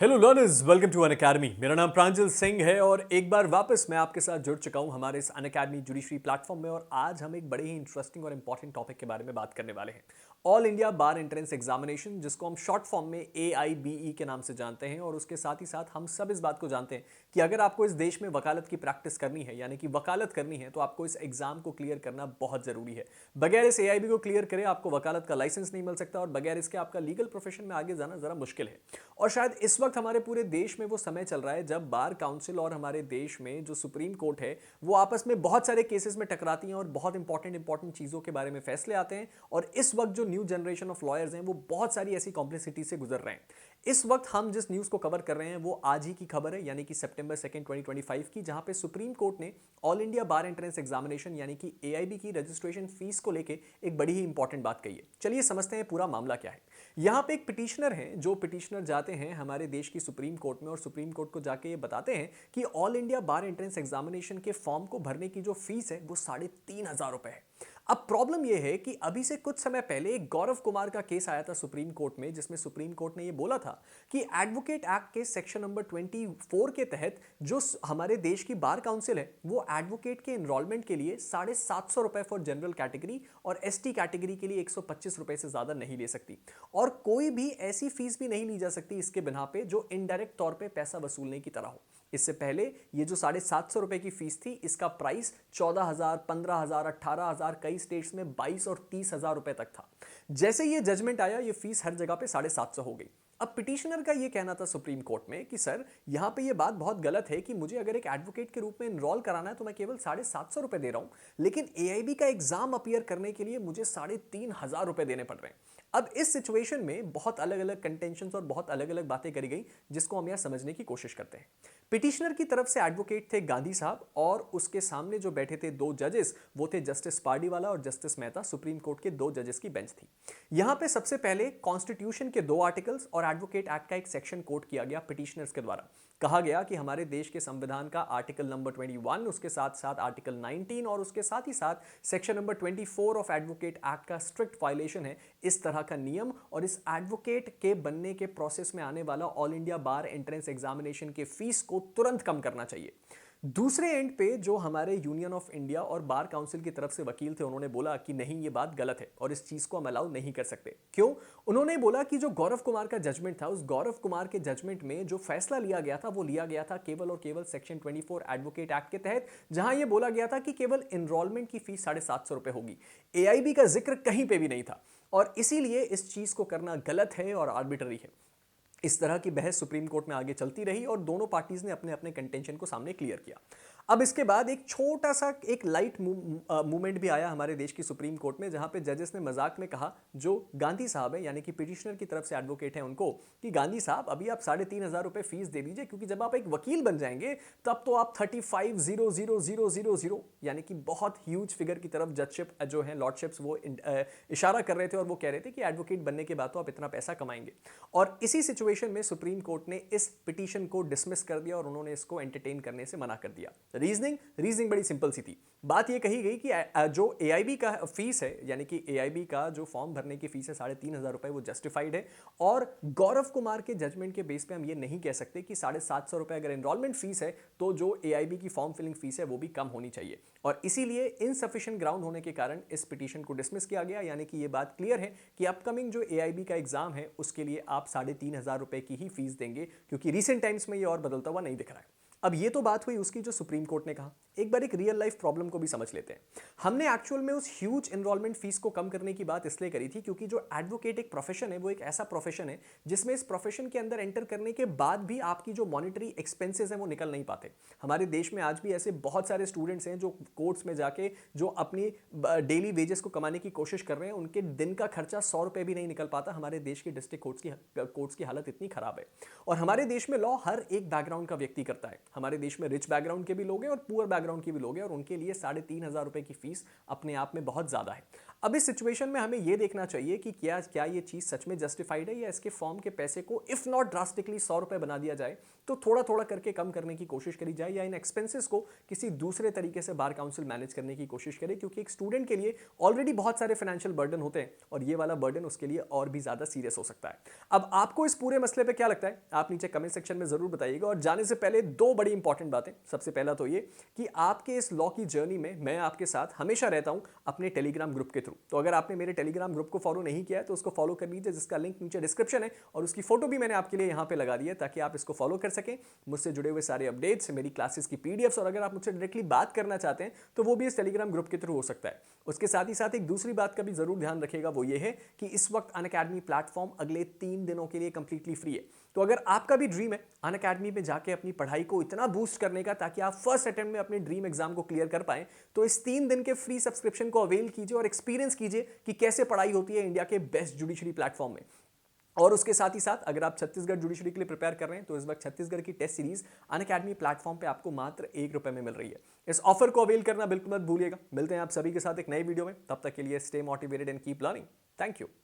Hello learners, welcome to Unacademy. मेरा नाम प्रांजल सिंह है और एक बार वापस मैं आपके साथ जुड़ चुका हूं हमारे इस अनअकैडमी जुडिशरी प्लेटफॉर्म में। और आज हम एक बड़े ही इंटरेस्टिंग और इंपॉर्टेंट टॉपिक के बारे में बात करने वाले हैं। ऑल इंडिया बार एंट्रेंस एग्जामिनेशन, जिसको हम शॉर्ट फॉर्म में AIBE के नाम से जानते हैं। और उसके साथ ही साथ हम सब इस बात को जानते हैं कि अगर आपको इस देश में वकालत की प्रैक्टिस करनी है, यानी कि वकालत करनी है, तो आपको इस एग्जाम को क्लियर करना बहुत जरूरी है। बगैर इस AIB को क्लियर करे आपको वकालत का लाइसेंस नहीं मिल सकता और बगैर इसके आपका लीगल प्रोफेशन में आगे जाना जरा मुश्किल है। और शायद इस वक्त हमारे पूरे देश में वो समय चल रहा है जब बार काउंसिल और हमारे देश में जो सुप्रीम कोर्ट है वो आपस में बहुत सारे केसेस में टकराती हैं और बहुत इंपॉर्टेंट चीजों के बारे में फैसले आते हैं। और इस वक्त जो न्यू जनरेशन ऑफ लॉयर्स हैं वो बहुत सारी ऐसी कॉम्प्लेक्सिटी से गुजर रहे हैं। इस वक्त हम जिस न्यूज को कवर कर रहे हैं वो आज ही की खबर है, यानी कि सितंबर 2 2025 की, जहां पे सुप्रीम कोर्ट ने ऑल इंडिया बार एंट्रेंस एग्जामिनेशन यानी कि AIB की रजिस्ट्रेशन फीस को लेकर एक बड़ी ही इंपॉर्टेंट बात कही है। चलिए समझते हैं पूरा मामला क्या है। यहां पे एक पिटिशनर हैं, जो पिटिशनर जाते हैं हमारे देश की सुप्रीम कोर्ट में और सुप्रीम कोर्ट को जाके ये बताते हैं कि ऑल इंडिया बार एंट्रेंस एग्जामिनेशन के फॉर्म को भरने की जो फीस है वो 3,500 रुपए है। अब प्रॉब्लम यह है कि अभी से कुछ समय पहले एक गौरव कुमार का केस आया था सुप्रीम कोर्ट में, जिसमें सुप्रीम कोर्ट ने यह बोला था कि एडवोकेट एक्ट के सेक्शन नंबर 24 के तहत जो हमारे देश की बार काउंसिल है वो एडवोकेट के एनरोलमेंट के लिए 750 रुपए फॉर जनरल कैटेगरी और ST कैटेगरी के लिए 125 रुपए से ज्यादा नहीं ले सकती। और कोई भी ऐसी फीस भी नहीं ली जा सकती इसके बिना पे जो इनडायरेक्ट तौर पे पैसा वसूलने की तरह हो। इससे पहले ये जो 750 रुपए की फीस थी, इसका प्राइस 14,000, 15,000, 18,000, कई स्टेट्स में 22 और 30,000 रुपए तक था। जैसे ये जजमेंट आया, ये फीस हर जगह पे 750 हो गई। अब पिटिशनर का ये कहना था सुप्रीम कोर्ट में कि सर, यहां पे ये बात बहुत गलत है कि मुझे अगर एक एडवोकेट के रूप में इनरोल कराना है तो मैं केवल 750 रुपए दे रहा हूं, लेकिन AIB का एग्जाम अपीयर करने के लिए मुझे 3,500 रुपए देने पड़ रहे हैं। अब इस सिचुएशन में बहुत अलग अलग कंटेंशंस और बहुत अलग अलग बातें करी गई, जिसको हम यहां समझने की कोशिश करते हैं। पिटिशनर की तरफ से एडवोकेट थे गांधी साहब, और उसके सामने जो बैठे थे दो जजेस, वो थे जस्टिस पार्डीवाला और जस्टिस मेहता। सुप्रीम कोर्ट के दो जजेस की बेंच थी। यहां पे सबसे पहले कॉन्स्टिट्यूशन के 2 आर्टिकल्स और एडवोकेट एक्ट का एक सेक्शन कोट किया गया पिटिशनर्स के द्वारा। कहा गया कि हमारे देश के संविधान का आर्टिकल नंबर 21, उसके साथ साथ आर्टिकल 19 और उसके साथ ही साथ section number 24 of advocate act का स्ट्रिक्ट वायलेशन है इस तरह का नियम। और इस एडवोकेट के बनने के प्रोसेस में आने वाला ऑल इंडिया बार एंट्रेंस एग्जामिनेशन के फीस को तुरंत कम करना चाहिए। दूसरे एंड पे जो हमारे यूनियन ऑफ इंडिया और बार काउंसिल की तरफ से वकील थे, उन्होंने बोला कि नहीं, ये बात गलत है और इस चीज को हम अलाउ नहीं कर सकते। क्यों? उन्होंने बोला कि जो गौरव कुमार का जजमेंट था, उस गौरव कुमार के जजमेंट में जो फैसला लिया गया था वो लिया गया था केवल और केवल सेक्शन 24 एडवोकेट एक्ट के तहत, जहां यह बोला गया था कि केवल एनरोलमेंट की फीस 750 रुपए होगी। AIB का जिक्र कहीं पे भी नहीं था और इसीलिए इस चीज को करना गलत है और आर्बिट्ररी है। इस तरह की बहस सुप्रीम कोर्ट में आगे चलती रही और दोनों पार्टीज ने अपने अपने कंटेंशन को सामने क्लियर किया। अब इसके बाद एक छोटा सा एक लाइट मूवमेंट भी आया हमारे देश की सुप्रीम कोर्ट में, जहां पे जजेस ने मजाक में कहा, जो गांधी साहब है यानी कि पिटिशनर की तरफ से एडवोकेट है उनको, कि गांधी साहब अभी आप 3,500 रुपए फीस दे दीजिए, क्योंकि जब आप एक वकील बन जाएंगे तब तो आप 35,000,000 यानी कि बहुत ह्यूज फिगर की तरफ जजशिप जो है, लॉर्डशिप्स, वो इशारा कर रहे थे और वो कह रहे थे कि एडवोकेट बनने के बाद तो आप इतना पैसा कमाएंगे। और इसी सिचुएशन में सुप्रीम कोर्ट ने इस पिटीशन को डिसमिस कर दिया और उन्होंने इसको एंटरटेन करने से मना कर दिया। रीजनिंग बड़ी सिंपल सी थी। बात यह कही गई कि जो AIB का फीस है, यानी कि AIB का जो फॉर्म भरने की फीस है 3,500 रुपए, वो जस्टिफाइड है। और गौरव कुमार के जजमेंट के बेस पे हम ये नहीं कह सकते कि 750 रुपए अगर एनरोलमेंट फीस है तो जो AIB की फॉर्म फिलिंग फीस है वो भी कम होनी चाहिए। और इसीलिए इनसफिशिएंट ग्राउंड होने के कारण इस पिटीशन को डिसमिस किया गया। यानी कि ये बात क्लियर है कि अपकमिंग जो AIB का एग्जाम है उसके लिए आप 3,500 रुपए की ही फीस देंगे, क्योंकि रिसेंट टाइम्स में ये और बदलता हुआ नहीं दिख रहा है। अब ये तो बात हुई उसकी जो सुप्रीम कोर्ट ने कहा। एक बार एक रियल लाइफ प्रॉब्लम को भी समझ लेते हैं। हमने एक्चुअल में उस ह्यूज एनरोलमेंट फीस को कम करने की बात इसलिए करी थी क्योंकि जो एडवोकेट एक प्रोफेशन है वो एक ऐसा प्रोफेशन है जिसमें इस प्रोफेशन के अंदर एंटर करने के बाद भी आपकी जो मॉनिटरी एक्सपेंसेस हैं वो निकल नहीं पाते। हमारे देश में आज भी ऐसे बहुत सारे स्टूडेंट्स हैं जो कोर्ट्स में जाके जो अपनी डेली वेजेस को कमाने की कोशिश कर रहे हैं, उनके दिन का खर्चा 100 रुपए भी नहीं निकल पाता। हमारे देश के डिस्ट्रिक्ट कोर्ट्स की हालत इतनी खराब है। और हमारे देश में लॉ हर एक बैकग्राउंड का व्यक्ति करता है। हमारे देश में रिच बैकग्राउंड के भी लोग हैं और पुअर बैकग्राउंड के भी लोग हैं, और उनके लिए 3,500 रुपए की फीस अपने आप में बहुत ज्यादा है। अब इस सिचुएशन में हमें यह देखना चाहिए कि क्या क्या ये चीज़ सच में जस्टिफाइड है, या इसके फॉर्म के पैसे को इफ नॉट ड्रास्टिकली 100 रुपए बना दिया जाए, तो थोड़ा थोड़ा करके कम करने की कोशिश करी जाए, या इन एक्सपेंसेस को किसी दूसरे तरीके से बार काउंसिल मैनेज करने की कोशिश करे, क्योंकि एक स्टूडेंट के लिए ऑलरेडी बहुत सारे फाइनेंशियल बर्डन होते हैं और ये वाला बर्डन उसके लिए और भी ज्यादा सीरियस हो सकता है। अब आपको इस पूरे मसले पे क्या लगता है, आप नीचे कमेंट सेक्शन में जरूर बताइएगा। और जाने से पहले दो बड़ी इंपॉर्टेंट बातें। सबसे पहला तो ये कि आपके इस लॉ की जर्नी में मैं आपके साथ हमेशा रहता हूं अपने टेलीग्राम ग्रुप के थ्रू। तो अगर आपने मेरे टेलीग्राम ग्रुप को फॉलो नहीं किया है तो उसको फॉलो कर लीजिए, जिसका लिंक नीचे डिस्क्रिप्शन है, और उसकी फोटो भी मैंने आपके लिए यहां पे लगा दी है ताकि आप इसको फॉलो कर सकें। मुझसे जुड़े हुए सारे अपडेट्स, मेरी क्लासेस की पीडीएफ्स, और अगर आप मुझसे डायरेक्टली बात करना चाहते हैं तो वो भी इस टेलीग्राम ग्रुप के थ्रू हो सकता है। उसके साथ ही साथ एक दूसरी बात का भी जरूर ध्यान रखिएगा, वो ये है कि इस वक्त अनअकैडमी प्लेटफॉर्म अगले 3 दिनों के लिए कंप्लीटली फ्री है। तो अगर आपका भी ड्रीम है अनअकैडमी में जाके अपनी पढ़ाई को इतना बूस्ट करने का ताकि आप फर्स्ट अटेम्प्ट में अपने ड्रीम एग्जाम को क्लियर कर पाएं, तो इस 3 दिन के फ्री सब्सक्रिप्शन को अवेल कीजिए और एक्सपीरियंस कीजिए कि कैसे पढ़ाई होती है इंडिया के बेस्ट जुडिशरी प्लेटफॉर्म में। और उसके साथ ही साथ अगर आप छत्तीसगढ़ जुडिशरी के लिए प्रिपेयर कर रहे हैं तो इस वक्त छत्तीसगढ़ की टेस्ट सीरीज अनअकैडमी प्लेटफॉर्म पे आपको मात्र ₹1 में मिल रही है। इस ऑफर को अवेल करना बिल्कुल मत भूलिएगा। मिलते हैं आप सभी के साथ एक नई वीडियो में, तब तक के लिए stay motivated and keep learning. Thank you.